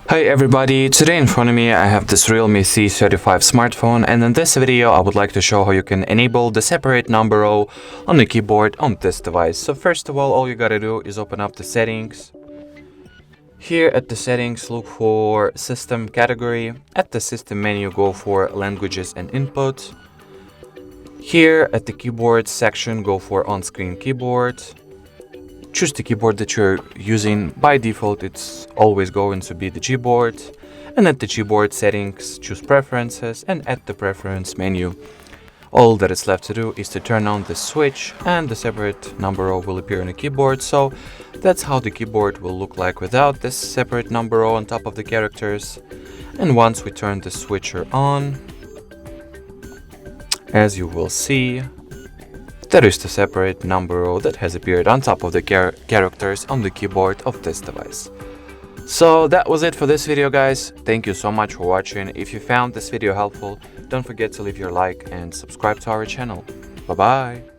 Hey everybody, today in front of me I have this REALME C35 smartphone, and in this video I would like to show how you can enable the separate number row on the keyboard on this device. So first of all you gotta do is open up the settings. Here at the settings, look for system category. At the system menu, go for languages and input. Here at the keyboard section, go for on-screen keyboard. Choose the keyboard that you're using. By default, it's always going to be the Gboard. And at the Gboard settings, choose preferences, and at the preference menu, all that is left to do is to turn on the switch and the separate number row will appear on the keyboard. So that's how the keyboard will look like without this separate number row on top of the characters. And once we turn the switcher on, as you will see, there is the separate number row that has appeared on top of the characters on the keyboard of this device. So that was it for this video, guys. Thank you so much for watching. If you found this video helpful, don't forget to leave your like and subscribe to our channel. Bye bye.